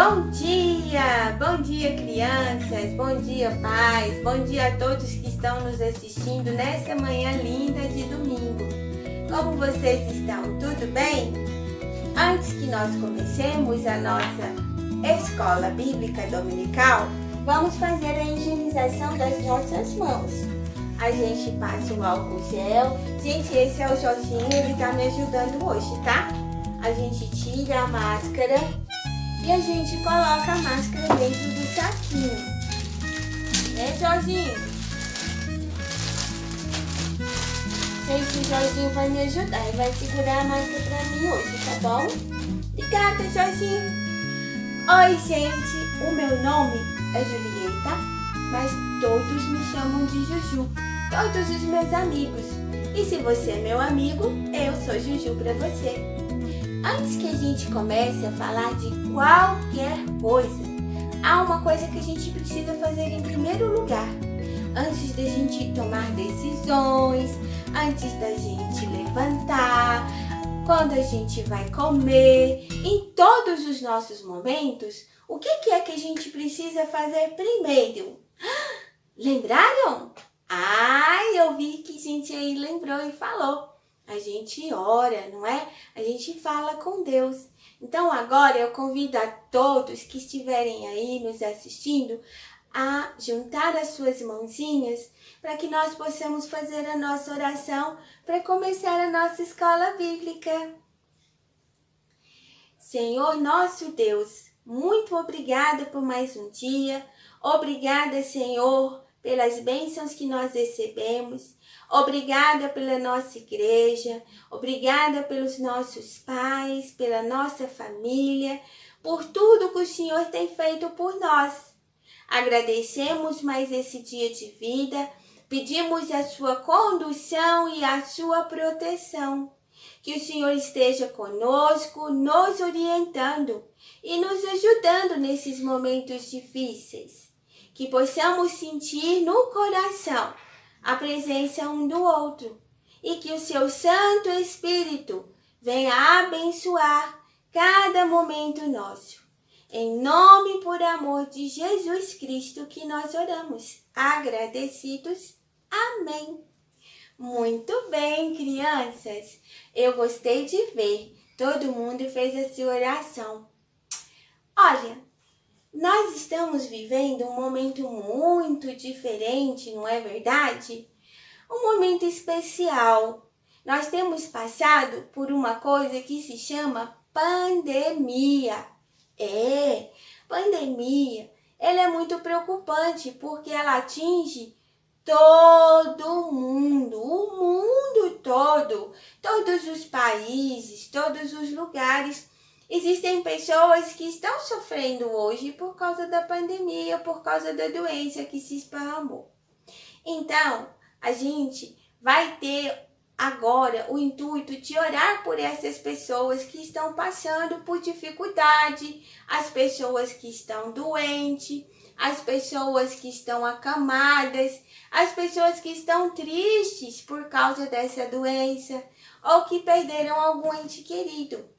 Bom dia crianças, bom dia pais, bom dia a todos que estão nos assistindo nessa manhã linda de domingo. Como vocês estão? Tudo bem? Antes que nós comecemos a nossa escola bíblica dominical, vamos fazer a higienização das nossas mãos. A gente passa o álcool gel. Gente, esse é o Jorginho, ele tá me ajudando hoje, tá? A gente tira a máscara e a gente coloca a máscara dentro do saquinho. Né, Jorginho? Gente, o Jorginho vai me ajudar e vai segurar a máscara pra mim hoje, tá bom? Obrigada, Jorginho. Oi, gente. O meu nome é Julieta, mas todos me chamam de Juju. Todos os meus amigos. E se você é meu amigo, eu sou Juju pra você. Antes que a gente comece a falar de qualquer coisa, há uma coisa que a gente precisa fazer em primeiro lugar. Antes da gente tomar decisões, antes da gente levantar, quando a gente vai comer, em todos os nossos momentos, o que é que a gente precisa fazer primeiro? Lembraram? Eu vi que gente aí lembrou e falou. A gente ora, não é? A gente fala com Deus. Então agora eu convido a todos que estiverem aí nos assistindo a juntar as suas mãozinhas para que nós possamos fazer a nossa oração para começar a nossa escola bíblica. Senhor nosso Deus, muito obrigada por mais um dia. Obrigada, Senhor, pelas bênçãos que nós recebemos. Obrigada pela nossa igreja, obrigada pelos nossos pais, pela nossa família, por tudo que o Senhor tem feito por nós. Agradecemos mais esse dia de vida, pedimos a sua condução e a sua proteção. Que o Senhor esteja conosco, nos orientando e nos ajudando nesses momentos difíceis. Que possamos sentir no coração a presença um do outro e que o seu Santo Espírito venha abençoar cada momento nosso. Em nome e por amor de Jesus Cristo que nós oramos, agradecidos. Amém. Muito bem, crianças. Eu gostei de ver. Todo mundo fez a sua oração. Olha, nós estamos vivendo um momento muito diferente, não é verdade? Um momento especial. Nós temos passado por uma coisa que se chama pandemia. Pandemia. Ela é muito preocupante porque ela atinge todo mundo, o mundo todo, todos os países, todos os lugares. Existem pessoas que estão sofrendo hoje por causa da pandemia, por causa da doença que se esparramou. Então, a gente vai ter agora o intuito de orar por essas pessoas que estão passando por dificuldade, as pessoas que estão doentes, as pessoas que estão acamadas, as pessoas que estão tristes por causa dessa doença ou que perderam algum ente querido.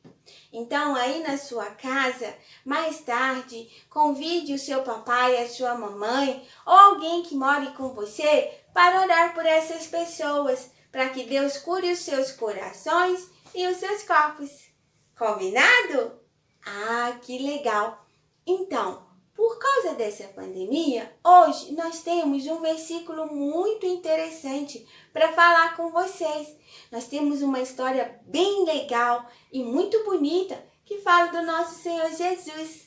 Então, aí na sua casa, mais tarde, convide o seu papai, a sua mamãe ou alguém que more com você para orar por essas pessoas, para que Deus cure os seus corações e os seus corpos. Combinado? Que legal! Então, por causa dessa pandemia, hoje nós temos um versículo muito interessante para falar com vocês. Nós temos uma história bem legal e muito bonita que fala do nosso Senhor Jesus.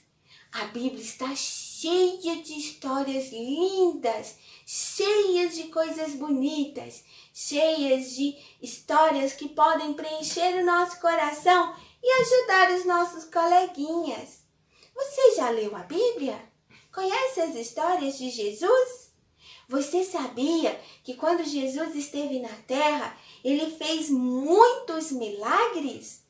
A Bíblia está cheia de histórias lindas, cheias de coisas bonitas, cheias de histórias que podem preencher o nosso coração e ajudar os nossos coleguinhas. Você já leu a Bíblia? Conhece as histórias de Jesus? Você sabia que quando Jesus esteve na terra, ele fez muitos milagres?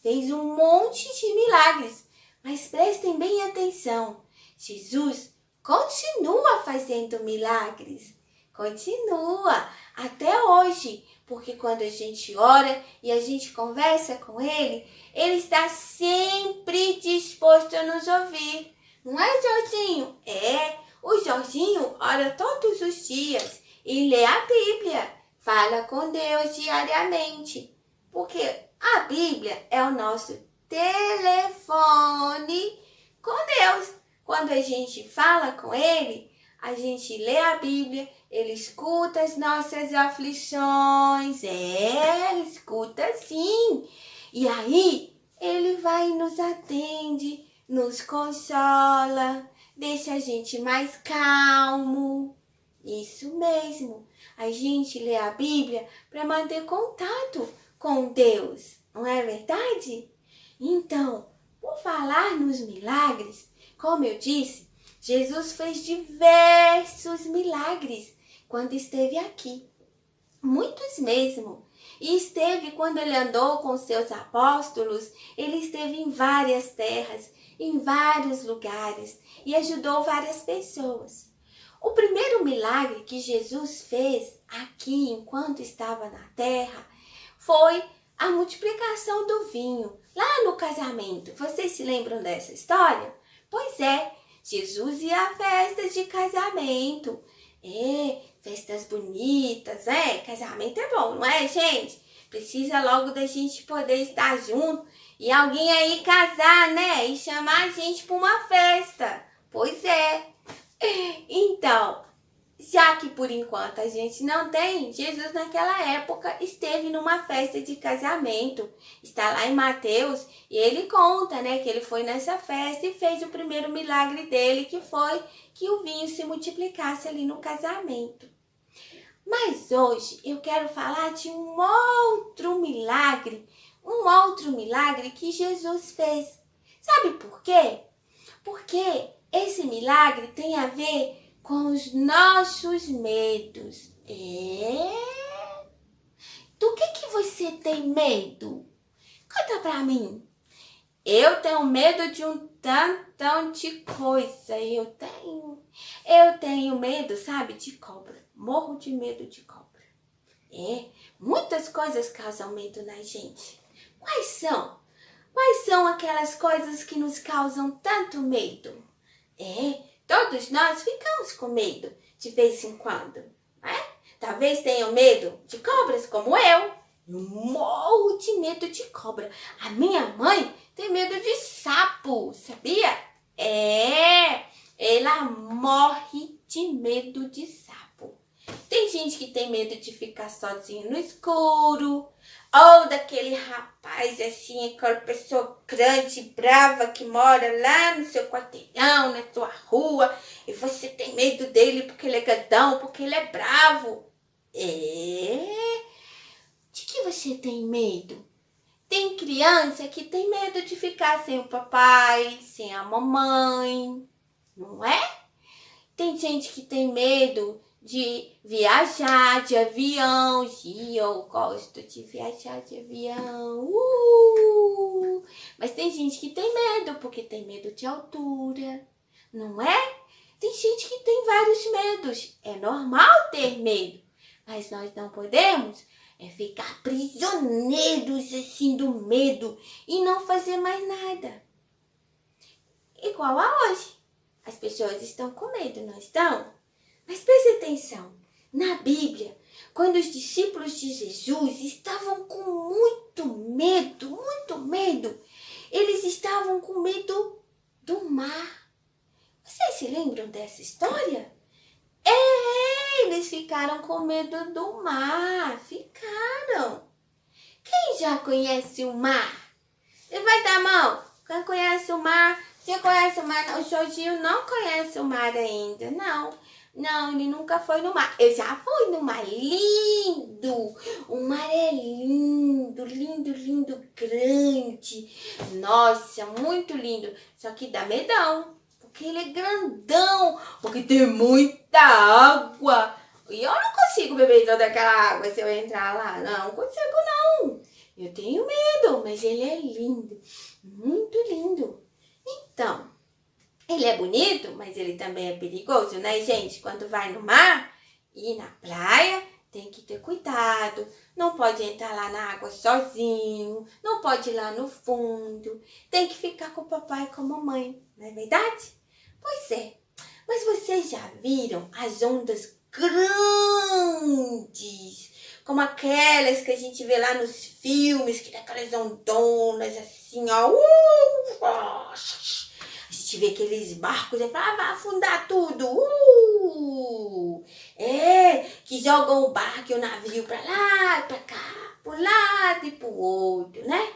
Fez um monte de milagres. Mas prestem bem atenção. Jesus continua fazendo milagres. Continua até hoje. Porque quando a gente ora e a gente conversa com Ele, Ele está sempre disposto a nos ouvir. Não é, Jorginho? É, o Jorginho ora todos os dias e lê a Bíblia. Fala com Deus diariamente. Porque a Bíblia é o nosso telefone com Deus. Quando a gente fala com Ele, a gente lê a Bíblia, Ele escuta as nossas aflições. Escuta sim. E aí, Ele vai e nos atende, nos consola, deixa a gente mais calmo. Isso mesmo. A gente lê a Bíblia para manter contato com Deus, não é verdade? Então, por falar nos milagres, como eu disse, Jesus fez diversos milagres quando esteve aqui. Muitos mesmo. E esteve quando ele andou com seus apóstolos, ele esteve em várias terras, em vários lugares e ajudou várias pessoas. O primeiro milagre que Jesus fez aqui enquanto estava na terra foi a multiplicação do vinho, lá no casamento. Vocês se lembram dessa história? Pois é, Jesus ia a festas de casamento. Festas bonitas, casamento é bom, não é, gente? Precisa logo da gente poder estar junto e alguém aí casar, né? E chamar a gente para uma festa. Pois é. Então, já que por enquanto a gente não tem, Jesus naquela época esteve numa festa de casamento. Está lá em Mateus e ele conta, né, que ele foi nessa festa e fez o primeiro milagre dele, que foi que o vinho se multiplicasse ali no casamento. Mas hoje eu quero falar de um outro milagre que Jesus fez. Sabe por quê? Porque esse milagre tem a ver com os nossos medos. Do que você tem medo? Conta pra mim. Eu tenho medo de um tantão de coisa. Eu tenho medo, sabe, de cobra. Morro de medo de cobra. Muitas coisas causam medo na gente. Quais são? Quais são aquelas coisas que nos causam tanto medo? Todos nós ficamos com medo de vez em quando, né? Talvez tenham medo de cobras como eu. Eu morro de medo de cobra. A minha mãe tem medo de sapo, sabia? Ela morre de medo de sapo. Tem gente que tem medo de ficar sozinho no escuro, ou daquele rapaz assim, aquela pessoa grande, brava, que mora lá no seu quarteirão, na sua rua, e você tem medo dele porque ele é gadão, porque ele é bravo. De que você tem medo? Tem criança que tem medo de ficar sem o papai, sem a mamãe, não é? Tem gente que tem medo de viajar de avião. E eu gosto de viajar de avião. Mas tem gente que tem medo, porque tem medo de altura, não é? Tem gente que tem vários medos. É normal ter medo, mas nós não podemos ficar prisioneiros assim do medo e não fazer mais nada. Igual a hoje. As pessoas estão com medo, não estão? Mas preste atenção. Na Bíblia, quando os discípulos de Jesus estavam com muito medo, eles estavam com medo do mar. Vocês se lembram dessa história? Eles ficaram com medo do mar. Ficaram. Quem já conhece o mar? Levanta a mão. Quem conhece o mar? Você conhece o mar? O Jorginho não conhece o mar ainda. Não, ele nunca foi no mar. Eu já fui no mar. Lindo. O mar é lindo, grande. Nossa, muito lindo. Só que dá medão. Porque ele é grandão, porque tem muita água. E eu não consigo beber toda aquela água se eu entrar lá. Não consigo, não. Eu tenho medo, mas ele é lindo. Muito lindo. Então, ele é bonito, mas ele também é perigoso, né, gente? Quando vai no mar e na praia, tem que ter cuidado, não pode entrar lá na água sozinho, não pode ir lá no fundo, tem que ficar com o papai e com a mamãe, não é verdade? Pois é, mas vocês já viram as ondas grandes, como aquelas que a gente vê lá nos filmes, que tem aquelas ondonas assim, ó, a gente vê aqueles barcos e fala, vai afundar tudo, que jogam o barco e o navio pra lá, pra cá, pro lado e pro outro, né?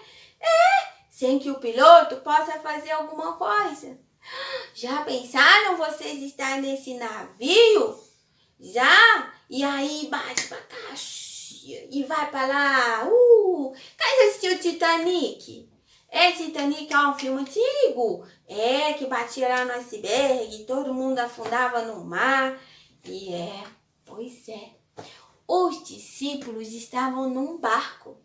Sem que o piloto possa fazer alguma coisa. Já pensaram vocês estar nesse navio? Já? E aí bate pra cá e vai pra lá. Quem assistiu Titanic? Titanic é um filme antigo. Que batia lá no iceberg, todo mundo afundava no mar. Pois é. Os discípulos estavam num barco.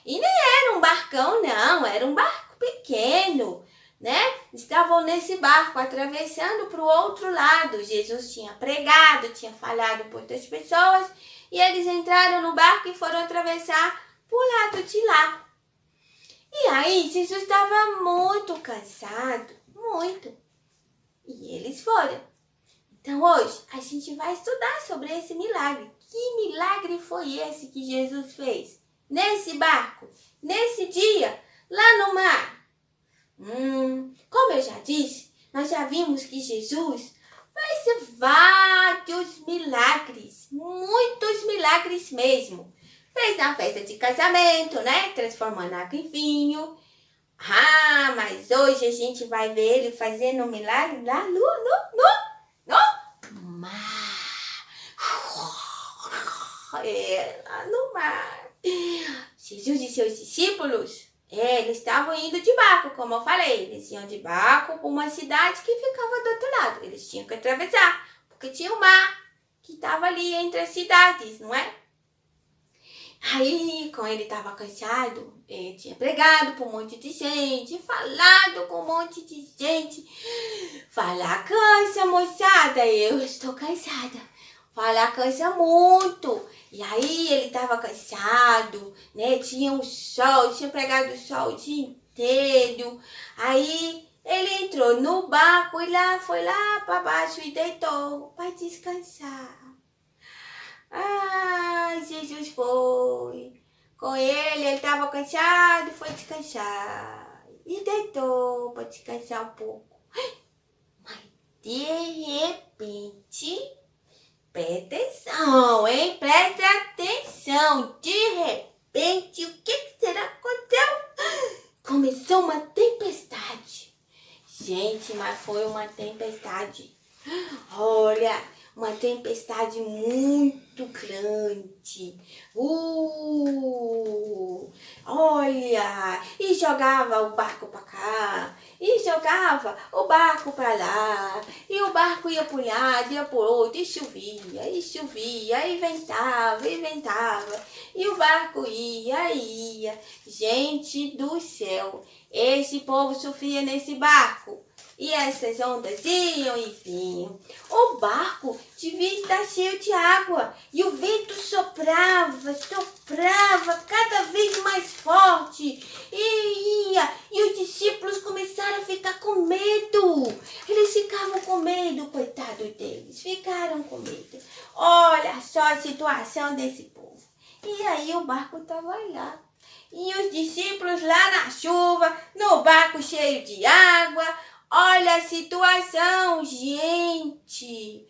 E nem era um barcão, não. Era um barco pequeno, né? Estavam nesse barco, atravessando para o outro lado. Jesus tinha pregado, tinha falado por outras pessoas. E eles entraram no barco e foram atravessar para o lado de lá. E aí, Jesus estava muito cansado, muito. E eles foram. Então, hoje, a gente vai estudar sobre esse milagre. Que milagre foi esse que Jesus fez? Nesse barco, nesse dia, lá no mar. Como eu já disse, nós já vimos que Jesus fez vários milagres, muitos milagres mesmo. Fez na festa de casamento, né? Transformando água em vinho. Mas hoje a gente vai ver ele fazendo um milagre lá no mar. Lá no mar. Jesus e seus discípulos, eles estavam indo de barco, como eu falei. Eles iam de barco para uma cidade que ficava do outro lado. Eles tinham que atravessar, porque tinha o mar que estava ali entre as cidades, não é? Aí, quando ele estava cansado, ele tinha pregado para um monte de gente, falado com um monte de gente. Falar cansa, moçada, eu estou cansada. Falar cansa muito. E aí, ele estava cansado, né? Tinha o sol, tinha pregado o sol o dia inteiro. Aí, ele entrou no barco e foi lá para baixo e deitou para descansar. Jesus foi. Com ele estava cansado, foi descansar. E deitou para descansar um pouco. Mas de repente, presta atenção, hein? Presta atenção. De repente, o que será que aconteceu? Começou uma tempestade. Gente, mas foi uma tempestade. Olha, uma tempestade muito grande. Olha, e jogava o barco para cá, e jogava o barco para lá, e o barco ia para um lado, ia para o outro, e chovia, e ventava, e o barco ia. Gente do céu, esse povo sofria nesse barco. E essas ondas iam e vinham. O barco devia estar cheio de água. E o vento soprava cada vez mais forte. E os discípulos começaram a ficar com medo. Eles ficavam com medo, coitado deles. Ficaram com medo. Olha só a situação desse povo. E aí o barco estava lá. E os discípulos lá na chuva, no barco cheio de água. Olha a situação, gente.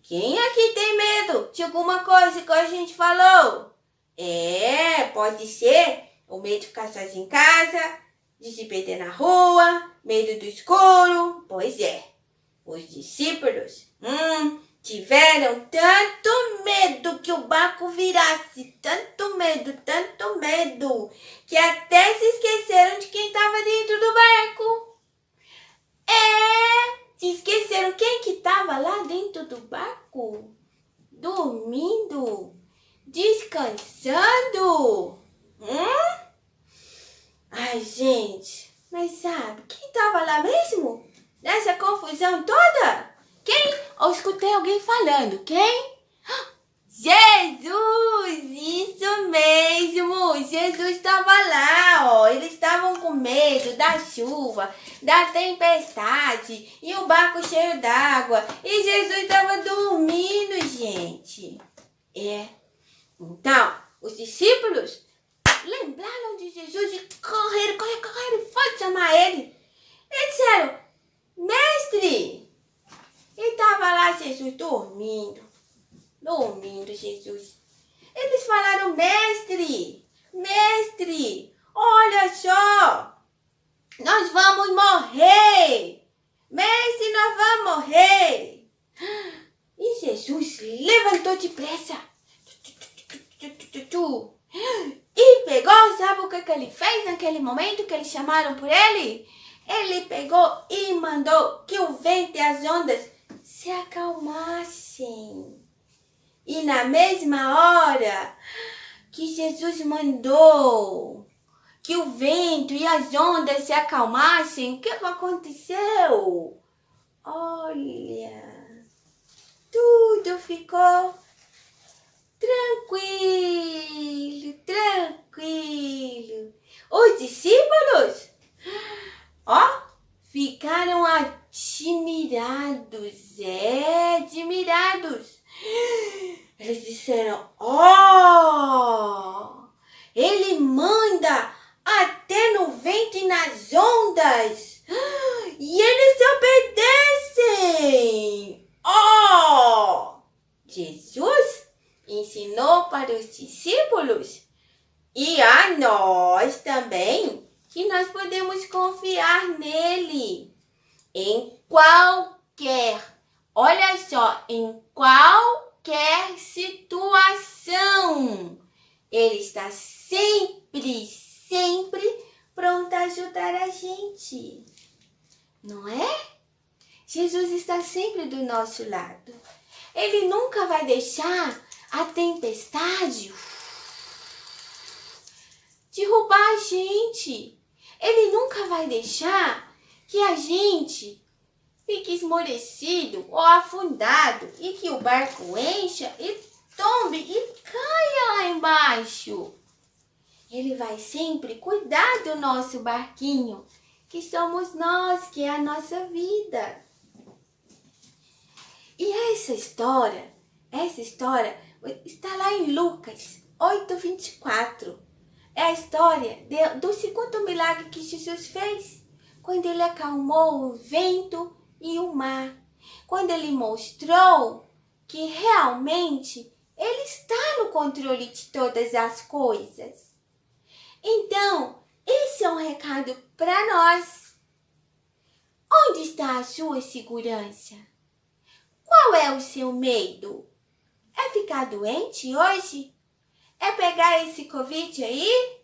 Quem aqui tem medo de alguma coisa que a gente falou? Pode ser o medo de ficar sozinho em casa, de se perder na rua, medo do escuro. Pois é, os discípulos tiveram tanto medo que o barco virasse, tanto medo, que até se esqueceram de quem estava dentro do barco. Se esqueceram quem que estava lá dentro do barco? Dormindo? Descansando? Ai, gente, mas sabe quem estava lá mesmo? Nessa confusão toda? Quem? Eu escutei alguém falando. Quem? Jesus! Isso mesmo! Jesus estava lá, ó. Eles estavam com medo da chuva, da tempestade e o barco cheio d'água. E Jesus estava dormindo, gente. Então, os discípulos lembraram de Jesus e correram, foi chamar ele. Eles disseram, mestre! E estava lá Jesus dormindo, Jesus. Eles falaram, mestre, olha só, nós vamos morrer. Mestre, nós vamos morrer. E Jesus levantou depressa. E pegou, sabe o que ele fez naquele momento que eles chamaram por ele? Ele pegou e mandou que o vento e as ondas se acalmassem. E na mesma hora que Jesus mandou que o vento e as ondas se acalmassem, o que aconteceu? Olha, tudo ficou tranquilo. Os discípulos, ficaram admirados. Eles disseram, ele manda até no vento e nas ondas. E eles obedecem. Jesus ensinou para os discípulos e a nós também que nós podemos confiar nele em qualquer situação. Ele está sempre pronto a ajudar a gente. Não é? Jesus está sempre do nosso lado. Ele nunca vai deixar a tempestade derrubar a gente. Ele nunca vai deixar que a gente fique esmorecido ou afundado e que o barco encha e tombe e caia lá embaixo. Ele vai sempre cuidar do nosso barquinho, que somos nós, que é a nossa vida. E essa história está lá em Lucas 8:24. É a história do segundo milagre que Jesus fez, quando ele acalmou o vento e o mar, quando ele mostrou que realmente ele está no controle de todas as coisas. Então, esse é um recado para nós. Onde está a sua segurança? Qual é o seu medo? É ficar doente hoje? É pegar esse Covid aí?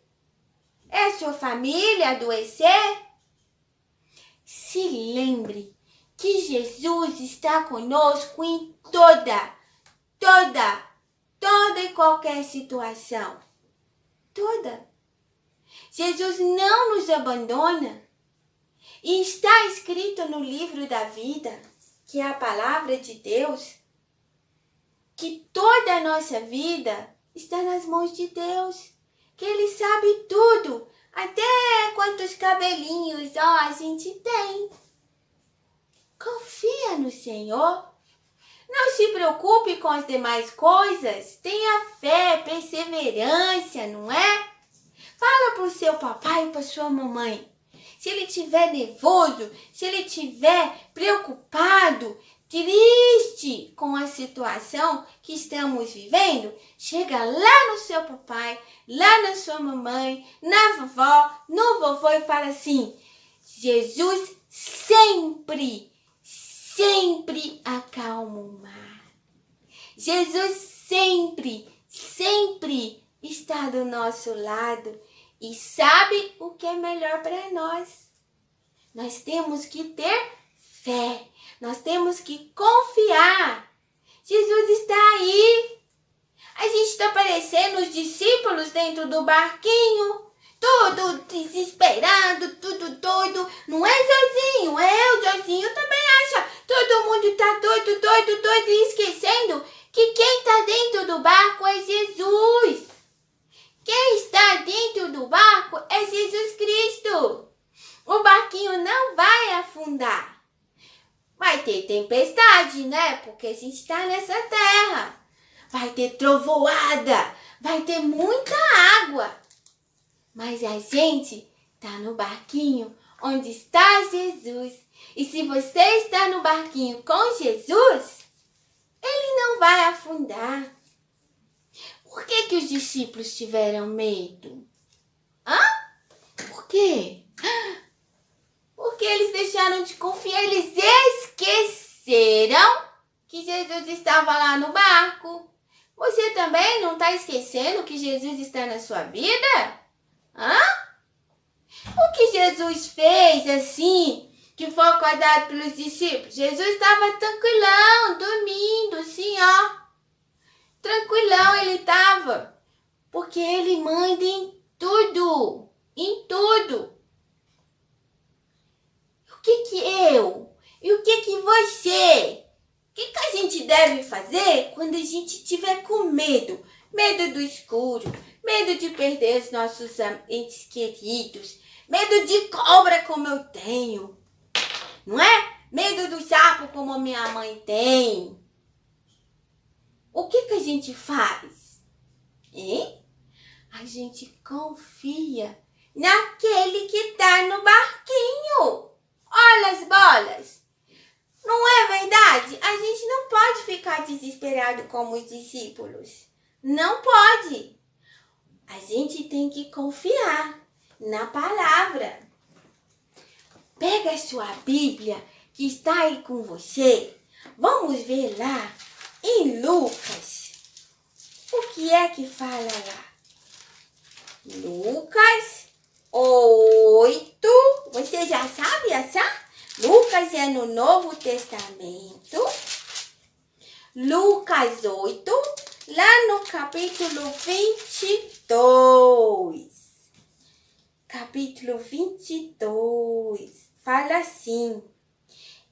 É sua família adoecer? Se lembre que Jesus está conosco em toda e qualquer situação. Toda. Jesus não nos abandona. E está escrito no livro da vida, que é a palavra de Deus, que toda a nossa vida está nas mãos de Deus, que Ele sabe tudo, até quantos cabelinhos a gente tem. Confia no Senhor. Não se preocupe com as demais coisas. Tenha fé, perseverança, não é? Fala para o seu papai e para sua mamãe. Se ele estiver nervoso, se ele estiver preocupado, triste com a situação que estamos vivendo, chega lá no seu papai, lá na sua mamãe, na vovó, no vovô e fala assim: Jesus sempre acalma o mar. Jesus sempre está do nosso lado e sabe o que é melhor para nós. Nós temos que ter fé, nós temos que confiar. Jesus está aí. A gente está parecendo os discípulos dentro do barquinho, tudo desesperado, tudo doido. Não é Josinho, o Josinho também acha. Todo mundo está doido e esquecendo que quem está dentro do tempestade, né? Porque a gente está nessa terra. Vai ter trovoada, vai ter muita água. Mas a gente está no barquinho onde está Jesus. E se você está no barquinho com Jesus, ele não vai afundar. Por que os discípulos tiveram medo? Por quê? Porque eles deixaram de confiar, eles esqueceram que Jesus estava lá no barco. Você também não está esquecendo que Jesus está na sua vida? O que Jesus fez assim, que foi acordado pelos discípulos? Jesus estava tranquilão, dormindo, assim, ó. Tranquilão ele estava. Porque ele manda em tudo. Em tudo. O que eu e o que você? O que a gente deve fazer quando a gente tiver com medo? Medo do escuro, medo de perder os nossos entes queridos, medo de cobra como eu tenho, não é? Medo do sapo como a minha mãe tem. O que a gente faz? Hein? A gente confia naquele que está no barquinho. Olha as bolas. Não é verdade? A gente não pode ficar desesperado como os discípulos. Não pode. A gente tem que confiar na palavra. Pega a sua Bíblia que está aí com você. Vamos ver lá em Lucas. O que é que fala lá? Lucas 8. Você já sabe essa? Lucas é no Novo Testamento. Lucas 8, lá no capítulo 22. Capítulo 22. Fala assim: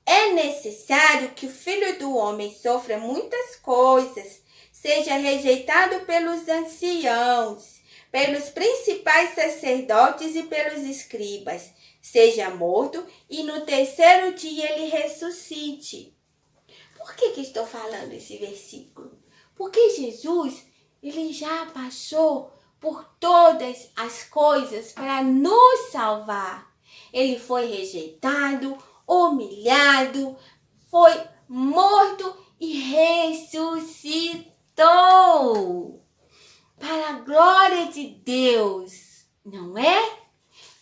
é necessário que o Filho do Homem sofra muitas coisas, seja rejeitado pelos anciãos, pelos principais sacerdotes e pelos escribas, seja morto e no terceiro dia ele ressuscite. Por que estou falando esse versículo? Porque Jesus, ele já passou por todas as coisas para nos salvar. Ele foi rejeitado, humilhado, foi morto e ressuscitou. Para a glória de Deus, não é?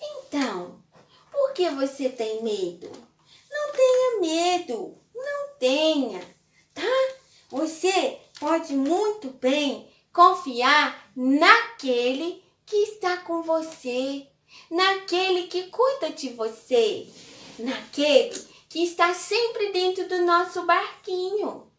Então, por que você tem medo? Não tenha medo, não tenha, tá? Você pode muito bem confiar naquele que está com você, naquele que cuida de você, naquele que está sempre dentro do nosso barquinho.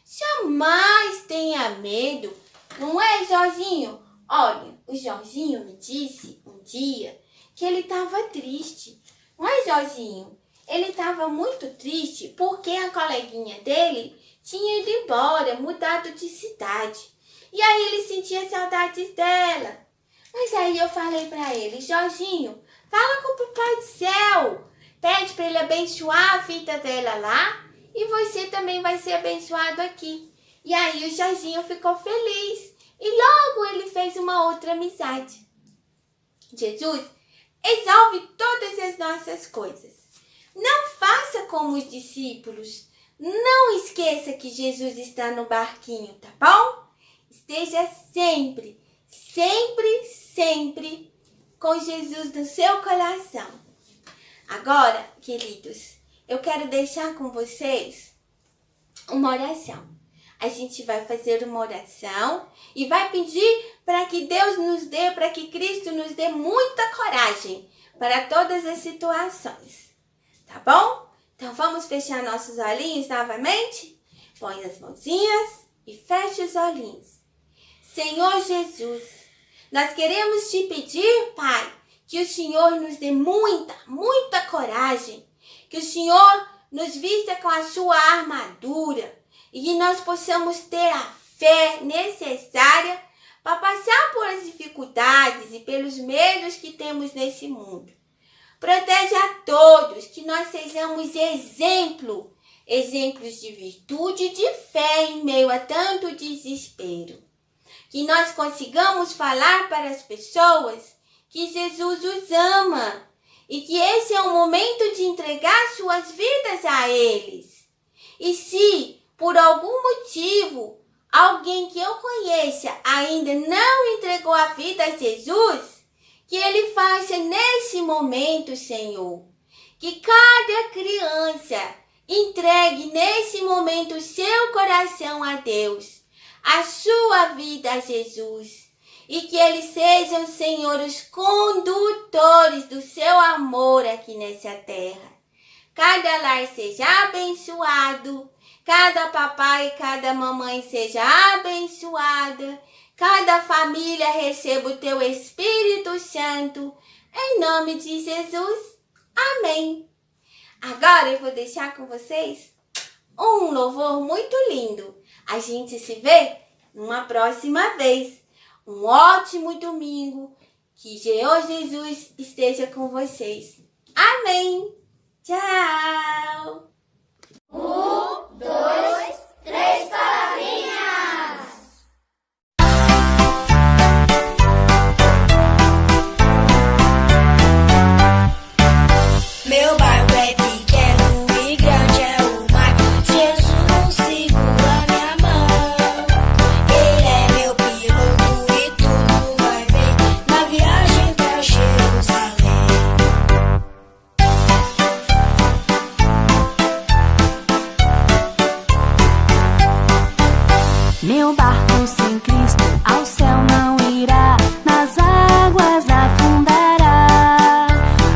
Jamais tenha medo, não é, Jorginho? Olha, o Jorginho me disse um dia que ele estava triste. Não é, Jorginho? Ele estava muito triste porque a coleguinha dele tinha ido embora, mudado de cidade. E aí ele sentia saudades dela. Mas aí eu falei para ele: Jorginho, fala com o Papai do Céu. Pede para ele abençoar a vida dela lá e você também vai ser abençoado aqui. E aí o Jorginho ficou feliz e logo ele fez uma outra amizade. Jesus resolve todas as nossas coisas. Não faça como os discípulos. Não esqueça que Jesus está no barquinho, tá bom? Esteja sempre, sempre, sempre com Jesus no seu coração. Agora, queridos, eu quero deixar com vocês uma oração. A gente vai fazer uma oração e vai pedir para que Deus nos dê, para que Cristo nos dê muita coragem para todas as situações. Tá bom? Então vamos fechar nossos olhinhos novamente? Põe as mãozinhas e feche os olhinhos. Senhor Jesus, nós queremos te pedir, Pai, que o Senhor nos dê muita, muita coragem, que o Senhor nos vista com a sua armadura e que nós possamos ter a fé necessária para passar por as dificuldades e pelos medos que temos nesse mundo. Protege a todos, que nós sejamos exemplo exemplos de virtude e de fé em meio a tanto desespero. Que nós consigamos falar para as pessoas que Jesus os ama e que esse é o momento de entregar suas vidas a eles. E se, por algum motivo, alguém que eu conheça ainda não entregou a vida a Jesus, que ele faça nesse momento, Senhor. Que cada criança entregue nesse momento o seu coração a Deus, a sua vida a Jesus. E que eles sejam, Senhor, os condutores do seu amor aqui nessa terra. Cada lar seja abençoado, cada papai e cada mamãe seja abençoada, cada família receba o teu Espírito Santo, em nome de Jesus. Amém. Agora eu vou deixar com vocês um louvor muito lindo. A gente se vê numa próxima vez. Um ótimo domingo. Que Senhor Jesus esteja com vocês. Amém. Tchau. 1, 2, 3, palavrinhas. Meu bairro é pequeno e grande é o mar. Jesus segura minha mão. Ele é meu piloto e tudo vai bem na viagem pra Jerusalém. Meu barco sem Cristo ao céu não irá, nas águas afundará.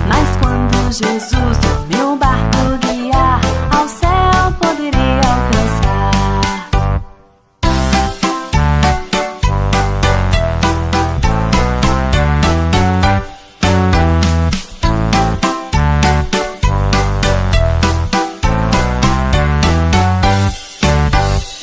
Mas quando Jesus meu barco guiar, ao céu poderei alcançar.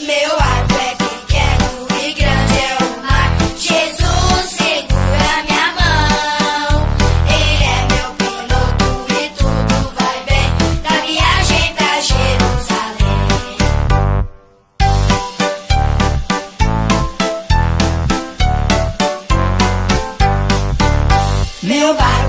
Meu arco é pequeno e grande é o mar. Jesus segura minha mão. Ele é meu piloto e tudo vai bem na viagem pra Jerusalém. Meu barco